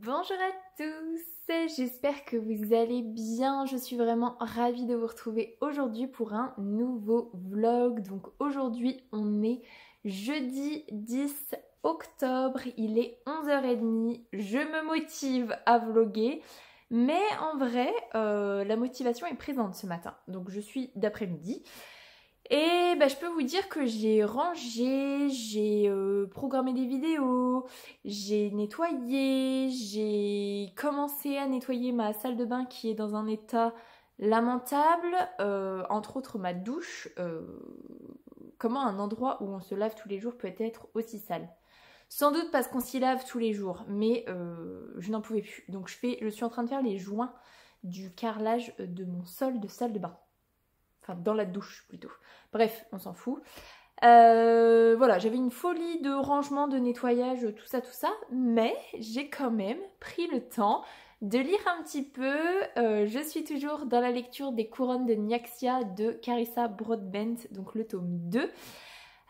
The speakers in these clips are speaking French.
Bonjour à tous, j'espère que vous allez bien, je suis vraiment ravie de vous retrouver aujourd'hui pour un nouveau vlog. Donc aujourd'hui on est jeudi 10 octobre, il est 11h30, je me motive à vlogger. Mais en vrai, la motivation est présente ce matin, donc je suis d'après-midi. Et je peux vous dire que j'ai rangé, j'ai programmé des vidéos, j'ai nettoyé, j'ai commencé à nettoyer ma salle de bain qui est dans un état lamentable, entre autres ma douche. Comment un endroit où on se lave tous les jours peut être aussi sale? Sans doute parce qu'on s'y lave tous les jours, mais je n'en pouvais plus. Donc je suis en train de faire les joints du carrelage de mon sol de salle de bain. Enfin, dans la douche plutôt. Bref, on s'en fout. Voilà, j'avais une folie de rangement, de nettoyage, tout ça. Mais j'ai quand même pris le temps de lire un petit peu. Je suis toujours dans la lecture des Couronnes de Nyaxia de Carissa Broadbent, donc le tome 2.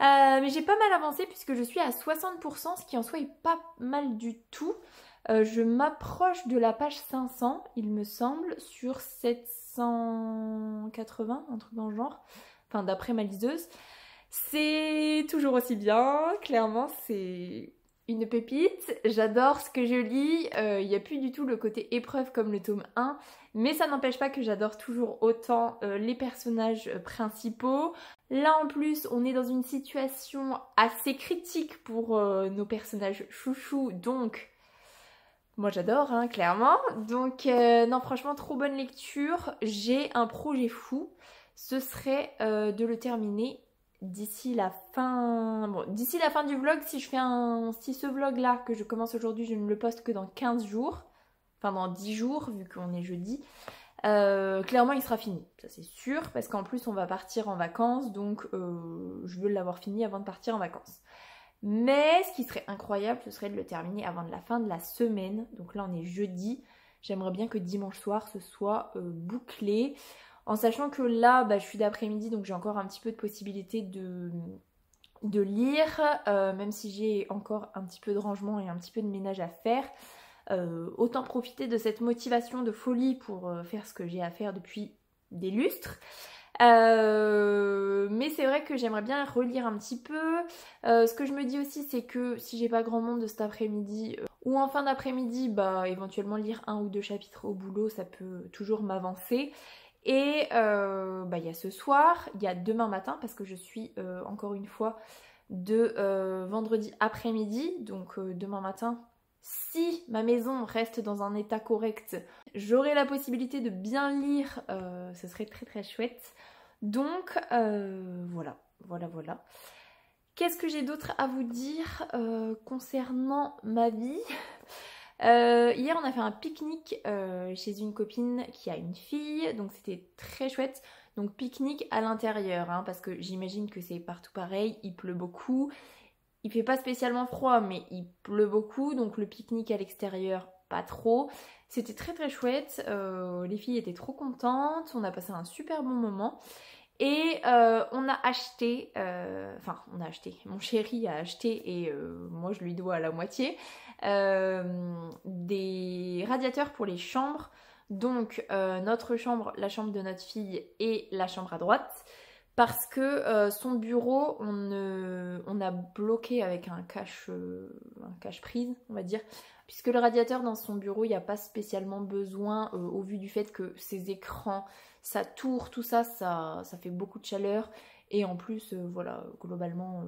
Mais j'ai pas mal avancé puisque je suis à 60%, ce qui en soi est pas mal du tout. Je m'approche de la page 500, il me semble, sur 780, un truc dans le genre, enfin d'après ma liseuse. C'est toujours aussi bien, clairement c'est une pépite, j'adore ce que je lis, il n'y a plus du tout le côté épreuve comme le tome 1, mais ça n'empêche pas que j'adore toujours autant les personnages principaux. Là en plus on est dans une situation assez critique pour nos personnages chouchous, donc moi j'adore, hein, clairement. Donc non, franchement, trop bonne lecture. J'ai un projet fou. Ce serait de le terminer d'ici la fin... Bon, d'ici la fin du vlog, si ce vlog-là que je commence aujourd'hui, je ne le poste que dans 15 jours. Enfin, dans 10 jours, vu qu'on est jeudi. Clairement, il sera fini. Ça, c'est sûr. Parce qu'en plus, on va partir en vacances. Donc, je veux l'avoir fini avant de partir en vacances. Mais ce qui serait incroyable, ce serait de le terminer avant la fin de la semaine. Donc là, on est jeudi. J'aimerais bien que dimanche soir, ce soit bouclé. En sachant que là, je suis d'après-midi, donc j'ai encore un petit peu de possibilité de lire. Même si j'ai encore un petit peu de rangement et un petit peu de ménage à faire. Autant profiter de cette motivation de folie pour faire ce que j'ai à faire depuis des lustres. Mais c'est vrai que j'aimerais bien relire un petit peu. Ce que je me dis aussi, c'est que si j'ai pas grand monde cet après-midi ou en fin d'après-midi, éventuellement lire un ou deux chapitres au boulot, ça peut toujours m'avancer. Et il y a ce soir, il y a demain matin, parce que je suis encore une fois de vendredi après-midi, donc demain matin. Si ma maison reste dans un état correct, j'aurai la possibilité de bien lire, ce serait très très chouette. Donc voilà. Qu'est-ce que j'ai d'autre à vous dire concernant ma vie? Hier on a fait un pique-nique chez une copine qui a une fille, donc c'était très chouette. Donc pique-nique à l'intérieur, hein, parce que j'imagine que c'est partout pareil, il pleut beaucoup. Il fait pas spécialement froid, mais il pleut beaucoup, donc le pique-nique à l'extérieur, pas trop. C'était très très chouette, les filles étaient trop contentes, on a passé un super bon moment. Et on a acheté, mon chéri a acheté et moi je lui dois la moitié, des radiateurs pour les chambres. Donc notre chambre, la chambre de notre fille et la chambre à droite. Parce que son bureau, on a bloqué avec un cache-prise, on va dire. Puisque le radiateur dans son bureau, il n'y a pas spécialement besoin, au vu du fait que ses écrans, sa tour, tout ça, ça fait beaucoup de chaleur. Et en plus, voilà, globalement,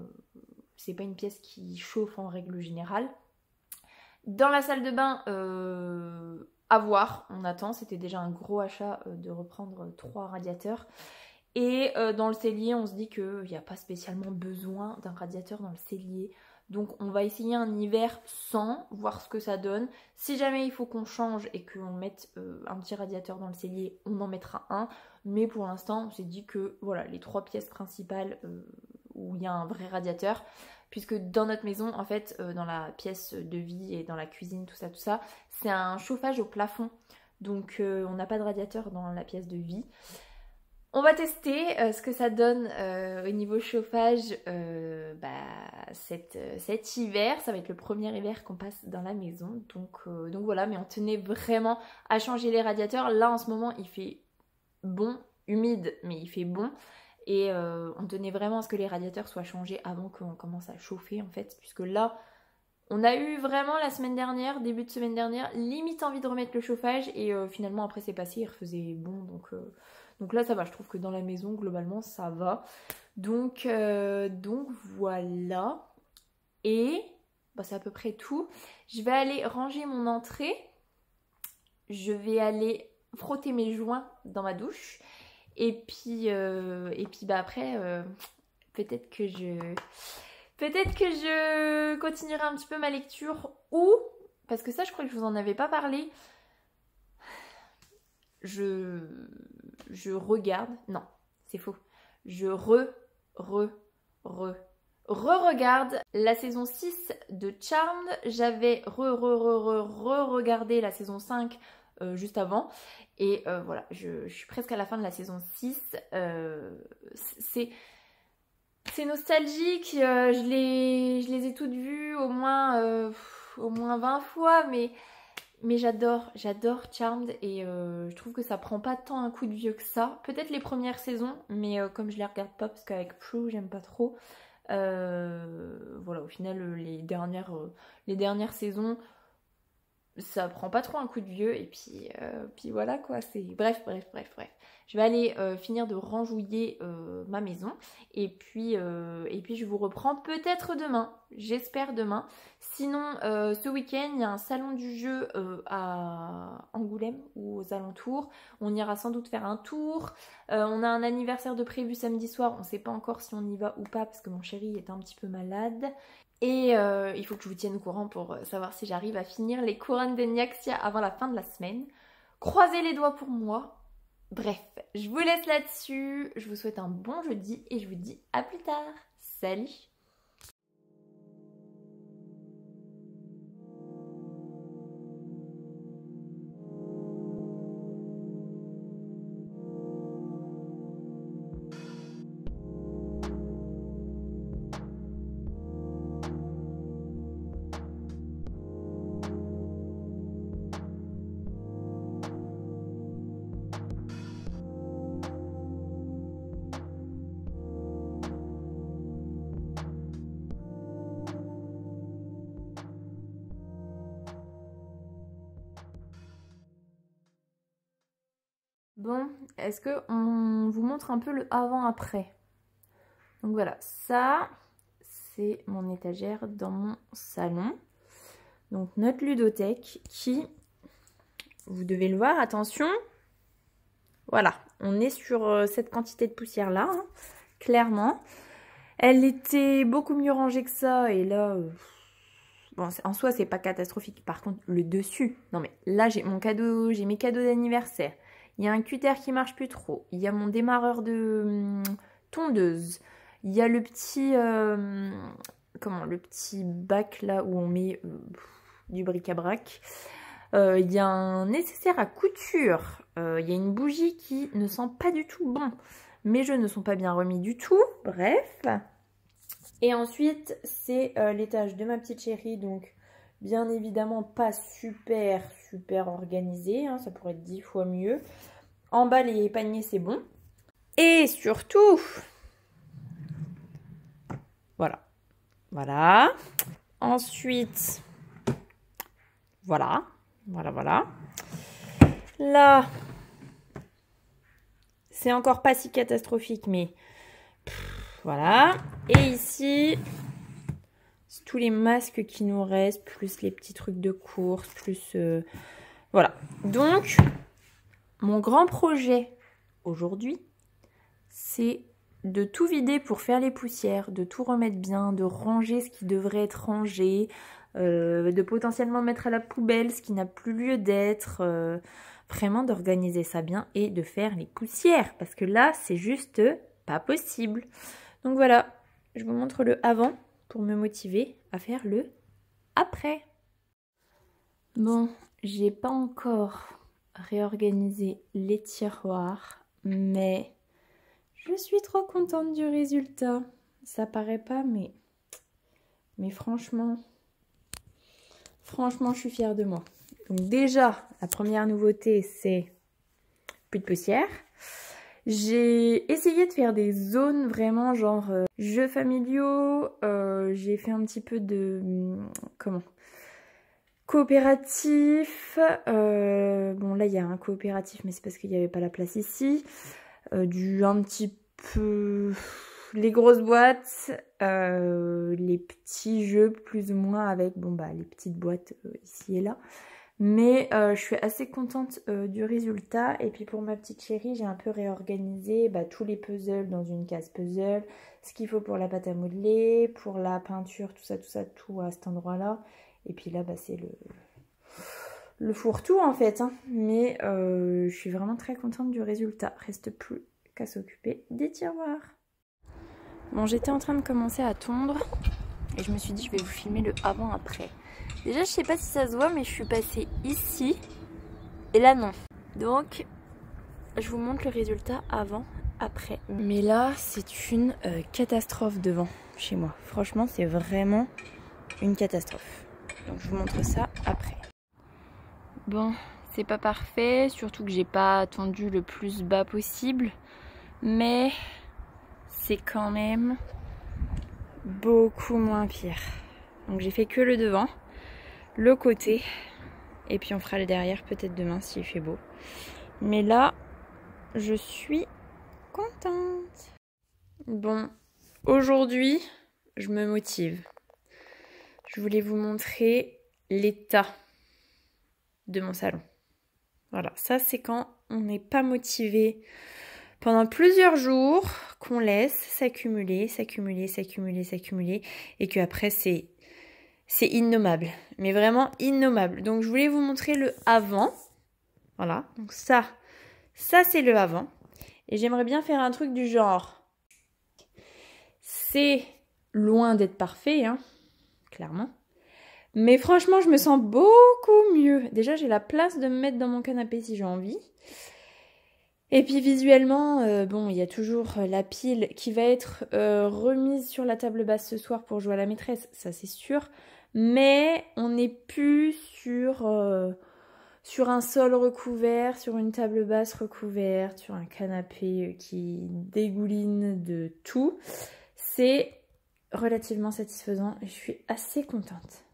c'est pas une pièce qui chauffe en règle générale. Dans la salle de bain, à voir, on attend. C'était déjà un gros achat de reprendre 3 radiateurs. Et dans le cellier, on se dit qu'il n'y a pas spécialement besoin d'un radiateur dans le cellier. Donc on va essayer un hiver sans, voir ce que ça donne. Si jamais il faut qu'on change et qu'on mette un petit radiateur dans le cellier, on en mettra un. Mais pour l'instant, on s'est dit que voilà, les 3 pièces principales où il y a un vrai radiateur. Puisque dans notre maison, en fait, dans la pièce de vie et dans la cuisine, tout ça, c'est un chauffage au plafond. Donc on n'a pas de radiateur dans la pièce de vie. On va tester ce que ça donne au niveau chauffage cet hiver. Ça va être le premier hiver qu'on passe dans la maison. Donc voilà, mais on tenait vraiment à changer les radiateurs. Là en ce moment il fait bon, humide, mais il fait bon. Et on tenait vraiment à ce que les radiateurs soient changés avant qu'on commence à chauffer en fait. Puisque là, on a eu vraiment la semaine dernière, début de semaine dernière, limite envie de remettre le chauffage. Et finalement après c'est passé, il refaisait bon. Donc là ça va, je trouve que dans la maison globalement ça va. Donc voilà. Et c'est à peu près tout. Je vais aller ranger mon entrée. Je vais aller frotter mes joints dans ma douche. Et puis après, peut-être que je continuerai un petit peu ma lecture. Ou, parce que ça je crois que je vous en avais pas parlé, je regarde, non, c'est faux. Je re-regarde la saison 6 de Charmed. J'avais regardé la saison 5 juste avant. Et voilà, je suis presque à la fin de la saison 6. C'est nostalgique, je les ai toutes vues au moins 20 fois, mais j'adore Charmed et je trouve que ça prend pas tant un coup de vieux que ça. Peut-être les premières saisons, mais comme je les regarde pas parce qu'avec Prue j'aime pas trop. Voilà, au final les dernières saisons ça prend pas trop un coup de vieux et puis voilà quoi, c'est bref. Je vais aller finir de ranjouiller ma maison et puis je vous reprends peut-être demain, j'espère demain. Sinon ce week-end il y a un salon du jeu à Angoulême ou aux alentours. On ira sans doute faire un tour. On a un anniversaire de prévu samedi soir, on sait pas encore si on y va ou pas parce que mon chéri est un petit peu malade. Et il faut que je vous tienne au courant pour savoir si j'arrive à finir les couronnes de Nyaxia avant la fin de la semaine. Croisez les doigts pour moi. Bref, je vous laisse là-dessus. Je vous souhaite un bon jeudi et je vous dis à plus tard. Salut! Bon, est-ce qu'on vous montre un peu le avant-après? Donc voilà, ça, c'est mon étagère dans mon salon. Donc notre ludothèque qui, vous devez le voir, attention, voilà, on est sur cette quantité de poussière là, hein, clairement. Elle était beaucoup mieux rangée que ça et là, bon, en soi c'est pas catastrophique. Par contre, le dessus, non mais là j'ai mes cadeaux d'anniversaire. Il y a un cutter qui marche plus trop. Il y a mon démarreur de tondeuse. Il y a le petit, le petit bac là où on met du bric-à-brac. Il y a un nécessaire à couture. Il y a une bougie qui ne sent pas du tout bon. Mes jeux ne sont pas bien remis du tout. Bref. Et ensuite, c'est l'étage de ma petite chérie. Donc, bien évidemment, pas super organisé. Hein, ça pourrait être 10 fois mieux. En bas, les paniers, c'est bon. Et surtout, voilà. Ensuite, voilà. Là, c'est encore pas si catastrophique, mais voilà. Et ici, c'est tous les masques qui nous restent, plus les petits trucs de course, plus... voilà. Donc, mon grand projet aujourd'hui, c'est de tout vider pour faire les poussières, de tout remettre bien, de ranger ce qui devrait être rangé, de potentiellement mettre à la poubelle ce qui n'a plus lieu d'être, vraiment d'organiser ça bien et de faire les poussières parce que là c'est juste pas possible. Donc voilà, je vous montre le avant pour me motiver à faire le après. Bon, j'ai pas encore réorganisé les tiroirs, mais Je suis trop contente du résultat. Ça paraît pas, mais franchement, je suis fière de moi. Donc déjà, la première nouveauté, c'est plus de poussière. J'ai essayé de faire des zones vraiment genre jeux familiaux. J'ai fait un petit peu de... coopératif. Bon là, il y a un coopératif, mais c'est parce qu'il n'y avait pas la place ici. Un petit peu... les grosses boîtes. Les petits jeux plus ou moins avec les petites boîtes ici et là. Mais je suis assez contente du résultat. Et puis pour ma petite chérie, j'ai un peu réorganisé tous les puzzles dans une case puzzle. Ce qu'il faut pour la pâte à modeler, pour la peinture, tout ça, tout à cet endroit-là. Et puis là, c'est le fourre-tout en fait. Hein. Mais je suis vraiment très contente du résultat. Reste plus qu'à s'occuper des tiroirs. Bon, j'étais en train de commencer à tondre. Et je me suis dit, je vais vous filmer le avant-après. Déjà, je sais pas si ça se voit, mais je suis passée ici. Et là, non. Donc, je vous montre le résultat avant-après. Mais là, c'est une catastrophe devant chez moi. Franchement, c'est vraiment une catastrophe. Donc, je vous montre ça après. Bon, c'est pas parfait. Surtout que j'ai pas tondu le plus bas possible. Mais c'est quand même beaucoup moins pire. Donc, j'ai fait que le devant. Le côté et puis on fera le derrière peut-être demain s'il fait beau, mais là je suis contente. Bon, aujourd'hui je me motive. Je voulais vous montrer l'état de mon salon. Voilà, ça c'est quand on n'est pas motivé pendant plusieurs jours, qu'on laisse s'accumuler et que après c'est innommable, mais vraiment innommable. Donc je voulais vous montrer le avant. Voilà, donc ça c'est le avant. Et j'aimerais bien faire un truc du genre. C'est loin d'être parfait, hein, clairement. Mais franchement, je me sens beaucoup mieux. Déjà, j'ai la place de me mettre dans mon canapé si j'ai envie. Et puis visuellement, il y a toujours la pile qui va être remise sur la table basse ce soir pour jouer à la maîtresse, ça c'est sûr. Mais on n'est plus sur un sol recouvert, sur une table basse recouverte, sur un canapé qui dégouline de tout. C'est relativement satisfaisant et je suis assez contente.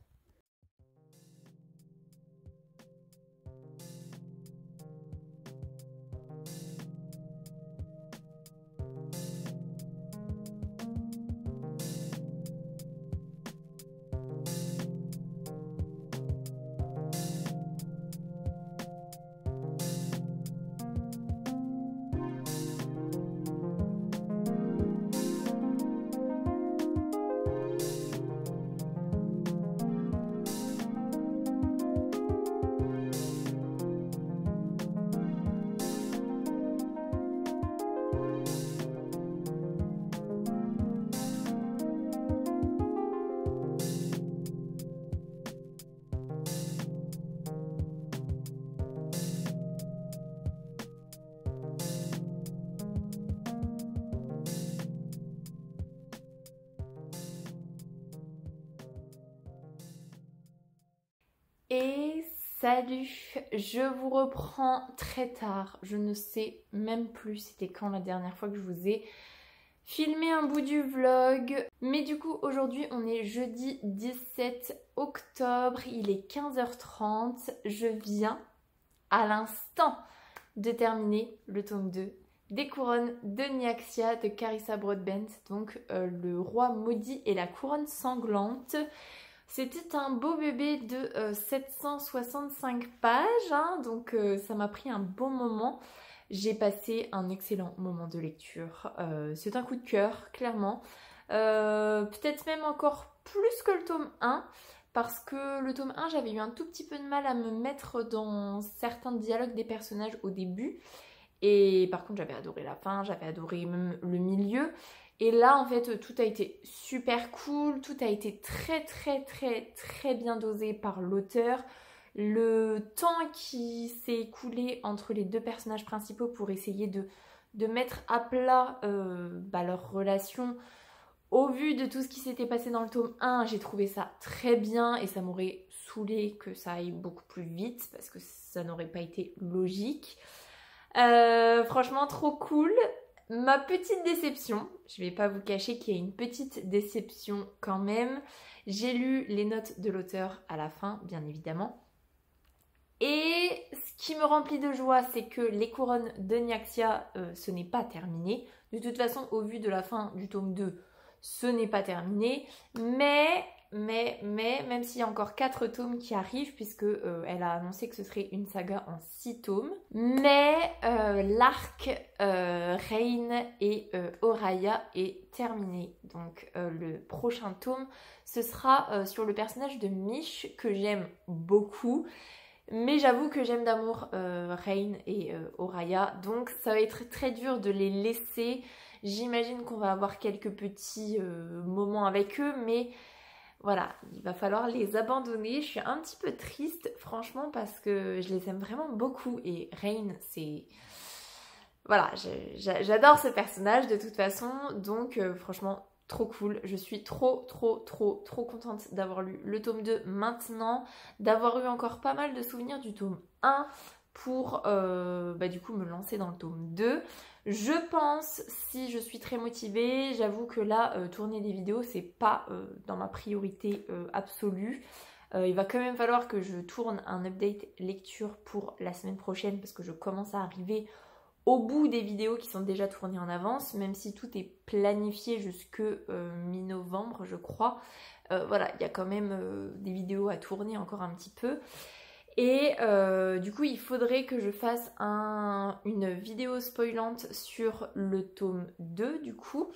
Et salut, je vous reprends très tard, je ne sais même plus c'était quand la dernière fois que je vous ai filmé un bout du vlog. Mais du coup aujourd'hui on est jeudi 17 octobre, il est 15h30, je viens à l'instant de terminer le tome 2 des couronnes de Nyaxia de Carissa Broadbent, donc le roi maudit et la couronne sanglante. C'était un beau bébé de 765 pages, hein, donc ça m'a pris un bon moment. J'ai passé un excellent moment de lecture. C'est un coup de cœur, clairement. Peut-être même encore plus que le tome 1, parce que le tome 1, j'avais eu un tout petit peu de mal à me mettre dans certains dialogues des personnages au début. Et par contre, j'avais adoré la fin, j'avais adoré même le milieu. Et là, en fait, tout a été super cool, tout a été très bien dosé par l'auteur. Le temps qui s'est écoulé entre les deux personnages principaux pour essayer de de mettre à plat leur relation. Au vu de tout ce qui s'était passé dans le tome 1, j'ai trouvé ça très bien et ça m'aurait saoulé que ça aille beaucoup plus vite parce que ça n'aurait pas été logique. Franchement, trop cool. Ma petite déception, je vais pas vous cacher qu'il y a une petite déception quand même. J'ai lu les notes de l'auteur à la fin, bien évidemment. Et ce qui me remplit de joie, c'est que les couronnes de Nyaxia, ce n'est pas terminé. De toute façon, au vu de la fin du tome 2, ce n'est pas terminé. Mais même s'il y a encore 4 tomes qui arrivent, puisque elle a annoncé que ce serait une saga en 6 tomes. Mais l'arc Reine et Oraya est terminé. Donc le prochain tome, ce sera sur le personnage de Mish, que j'aime beaucoup. Mais j'avoue que j'aime d'amour Reine et Oraya, donc ça va être très dur de les laisser. J'imagine qu'on va avoir quelques petits moments avec eux, mais voilà, il va falloir les abandonner. Je suis un petit peu triste, franchement, parce que je les aime vraiment beaucoup. Et Reine, c'est... Voilà, j'adore ce personnage de toute façon, donc franchement... Trop cool, je suis trop contente d'avoir lu le tome 2 maintenant, d'avoir eu encore pas mal de souvenirs du tome 1 pour du coup me lancer dans le tome 2. Je pense, si je suis très motivée, j'avoue que là, tourner des vidéos, c'est pas dans ma priorité absolue. Il va quand même falloir que je tourne un update lecture pour la semaine prochaine parce que je commence à arriver au bout des vidéos qui sont déjà tournées en avance, même si tout est planifié jusque mi-novembre, je crois. Voilà, il y a quand même des vidéos à tourner encore un petit peu. Et du coup, il faudrait que je fasse une vidéo spoilante sur le tome 2, du coup.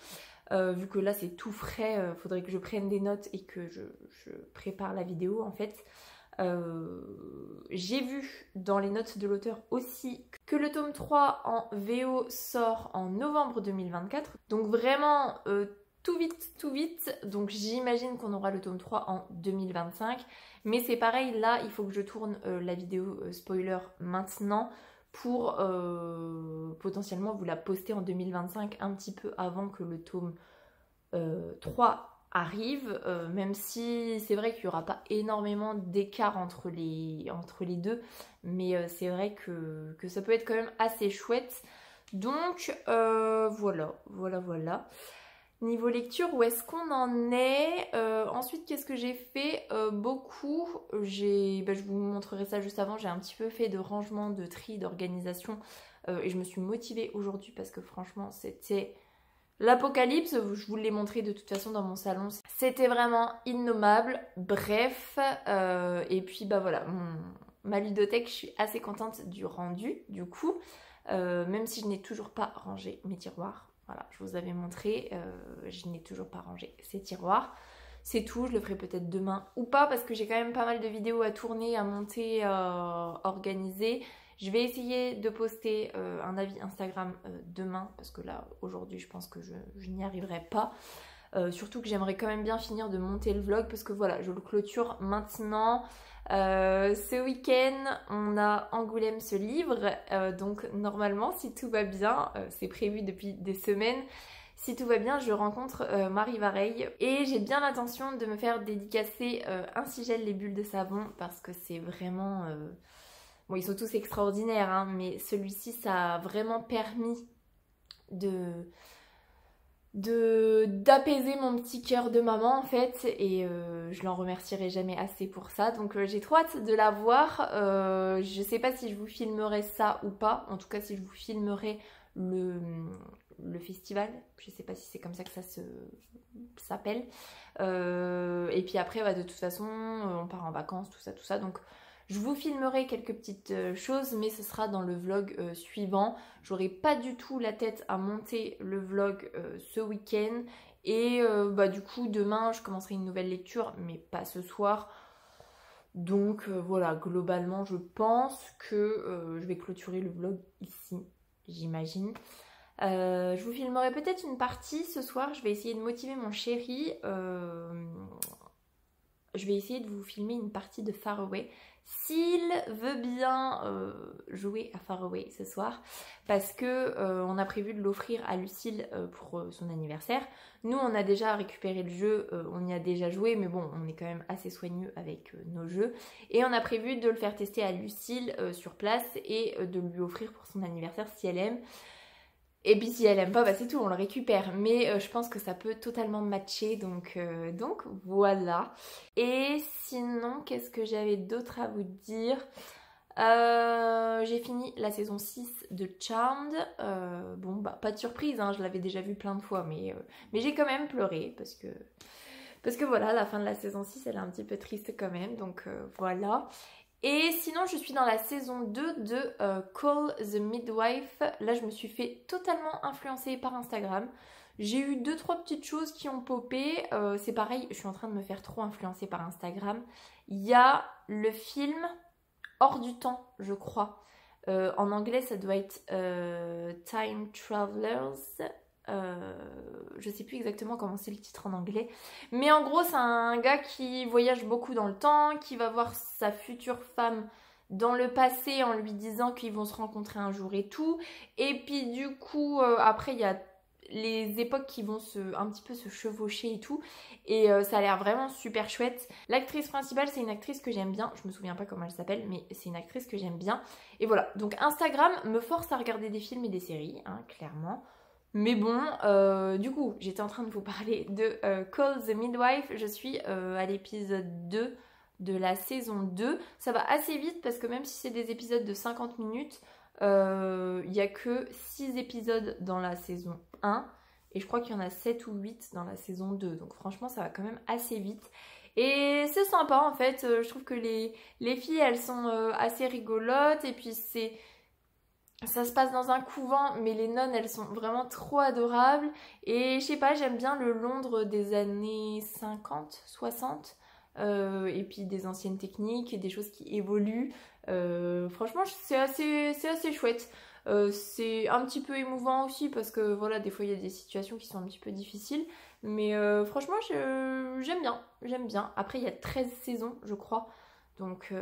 Vu que là, c'est tout frais, il faudrait que je prenne des notes et que je prépare la vidéo, en fait. J'ai vu dans les notes de l'auteur aussi que le tome 3 en VO sort en novembre 2024. Donc vraiment tout vite. Donc j'imagine qu'on aura le tome 3 en 2025. Mais c'est pareil, là il faut que je tourne la vidéo spoiler maintenant pour potentiellement vous la poster en 2025 un petit peu avant que le tome 3 arrive, même si c'est vrai qu'il n'y aura pas énormément d'écart entre les deux, mais c'est vrai que ça peut être quand même assez chouette. Donc voilà. Niveau lecture, où est-ce qu'on en est? Ensuite, qu'est-ce que j'ai fait? Beaucoup. Je vous montrerai ça juste avant. J'ai un petit peu fait de rangement, de tri, d'organisation. Et je me suis motivée aujourd'hui parce que franchement, c'était l'apocalypse. Je vous l'ai montré de toute façon dans mon salon. C'était vraiment innommable. Bref. Et puis, voilà. Ma ludothèque, je suis assez contente du rendu, du coup. Même si je n'ai toujours pas rangé mes tiroirs. Voilà, je vous avais montré, je n'ai toujours pas rangé ces tiroirs. C'est tout, je le ferai peut-être demain ou pas parce que j'ai quand même pas mal de vidéos à tourner, à monter, à organiser. Je vais essayer de poster un avis Instagram demain parce que là, aujourd'hui, je pense que je n'y arriverai pas. Surtout que j'aimerais quand même bien finir de monter le vlog parce que voilà, je le clôture maintenant. Ce week-end, on a Angoulême se livre, donc normalement, si tout va bien, c'est prévu depuis des semaines, si tout va bien, je rencontre Marie Vareille et j'ai bien l'intention de me faire dédicacer un sigel les bulles de savon parce que c'est vraiment... Bon, ils sont tous extraordinaires, hein, mais celui-ci, ça a vraiment permis d'apaiser mon petit cœur de maman en fait, et je l'en remercierai jamais assez pour ça. Donc j'ai trop hâte de la voir. Je sais pas si je vous filmerai ça ou pas, en tout cas si je vous filmerai le festival, je sais pas si c'est comme ça que ça s'appelle, et puis après de toute façon on part en vacances, tout ça, donc je vous filmerai quelques petites choses, mais ce sera dans le vlog suivant. J'aurai pas du tout la tête à monter le vlog ce week-end. Et du coup, demain, je commencerai une nouvelle lecture, mais pas ce soir. Donc voilà, globalement, je pense que je vais clôturer le vlog ici, j'imagine. Je vous filmerai peut-être une partie ce soir. Je vais essayer de motiver mon chéri. Je vais essayer de vous filmer une partie de Far Away. s'il veut bien jouer à Far Away ce soir, parce que on a prévu de l'offrir à Lucille pour son anniversaire. Nous on a déjà récupéré le jeu, on y a déjà joué, mais bon on est quand même assez soigneux avec nos jeux, et on a prévu de le faire tester à Lucille sur place et de lui offrir pour son anniversaire si elle aime. Et puis si elle aime pas, bah c'est tout, on le récupère. Mais je pense que ça peut totalement matcher, donc voilà. Et sinon, qu'est-ce que j'avais d'autre à vous dire? J'ai fini la saison 6 de Charmed. Bon, bah pas de surprise, hein, je l'avais déjà vu plein de fois, mais j'ai quand même pleuré parce que voilà, la fin de la saison 6, elle est un petit peu triste quand même, donc voilà. Et sinon, je suis dans la saison 2 de Call the Midwife. Là, je me suis fait totalement influencer par Instagram. J'ai eu 2-3 petites choses qui ont popé. C'est pareil, je suis en train de me faire trop influencer par Instagram. Il y a le film Hors du temps, je crois. En anglais, ça doit être Time Travelers. Je sais plus exactement comment c'est le titre en anglais, mais en gros c'est un gars qui voyage beaucoup dans le temps, qui va voir sa future femme dans le passé en lui disant qu'ils vont se rencontrer un jour et tout, et puis du coup après il y a les époques qui vont un petit peu se chevaucher et tout, et ça a l'air vraiment super chouette. L'actrice principale c'est une actrice que j'aime bien, je me souviens pas comment elle s'appelle, mais c'est une actrice que j'aime bien, et voilà. Donc Instagram me force à regarder des films et des séries, hein, clairement. Mais bon, du coup, j'étais en train de vous parler de Call the Midwife. Je suis à l'épisode 2 de la saison 2. Ça va assez vite parce que même si c'est des épisodes de 50 minutes, il n'y a que 6 épisodes dans la saison 1. Et je crois qu'il y en a 7 ou 8 dans la saison 2. Donc franchement, ça va quand même assez vite. Et c'est sympa en fait. Je trouve que les filles, elles sont assez rigolotes. Et puis ça se passe dans un couvent, mais les nonnes, elles sont vraiment trop adorables. Et je sais pas, j'aime bien le Londres des années 50, 60. Et puis des anciennes techniques, des choses qui évoluent. Franchement, c'est assez chouette. C'est un petit peu émouvant aussi parce que voilà, des fois il y a des situations qui sont un petit peu difficiles. Mais franchement, j'aime bien. Après, il y a 13 saisons, je crois. Donc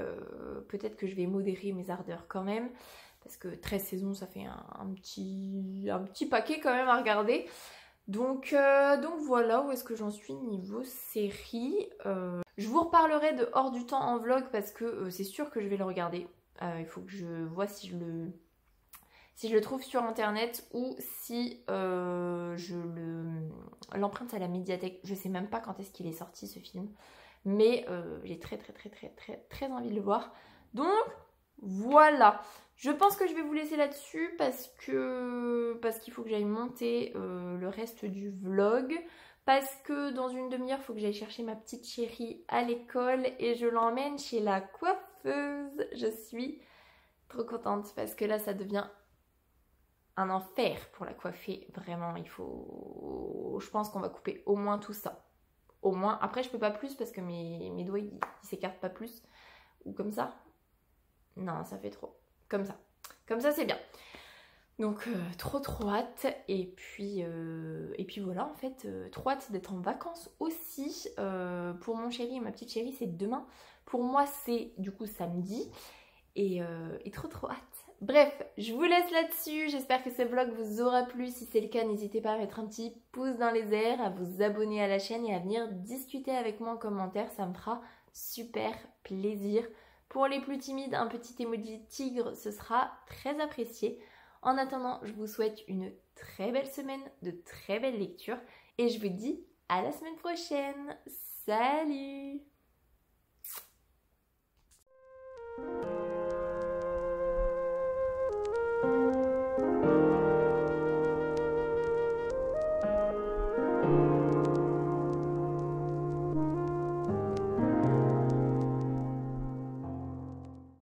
peut-être que je vais modérer mes ardeurs quand même. Parce que 13 saisons, ça fait un petit paquet quand même à regarder. Donc voilà où est-ce que j'en suis niveau série. Je vous reparlerai de Hors du temps en vlog parce que c'est sûr que je vais le regarder. Il faut que je vois si je le trouve sur internet ou si l'emprunte à la médiathèque. Je sais même pas quand est-ce qu'il est sorti ce film. Mais j'ai très envie de le voir. Donc voilà. Je pense que je vais vous laisser là-dessus parce qu'il faut que j'aille monter le reste du vlog. Parce que dans une demi-heure, il faut que j'aille chercher ma petite chérie à l'école et je l'emmène chez la coiffeuse. Je suis trop contente parce que là, ça devient un enfer pour la coiffer. Vraiment, je pense qu'on va couper au moins tout ça. Au moins. Après, je peux pas plus parce que mes doigts, ils s'écartent pas plus. Ou comme ça. Non, ça fait trop. Comme ça c'est bien. Donc trop hâte. Et puis voilà en fait, trop hâte d'être en vacances aussi. Pour mon chéri et ma petite chérie c'est demain. Pour moi c'est du coup samedi. Et trop hâte. Bref, je vous laisse là-dessus. J'espère que ce vlog vous aura plu. Si c'est le cas, n'hésitez pas à mettre un petit pouce dans les airs, à vous abonner à la chaîne et à venir discuter avec moi en commentaire. Ça me fera super plaisir. Pour les plus timides, un petit emoji tigre, ce sera très apprécié. En attendant, je vous souhaite une très belle semaine, de très belles lectures. Et je vous dis à la semaine prochaine. Salut!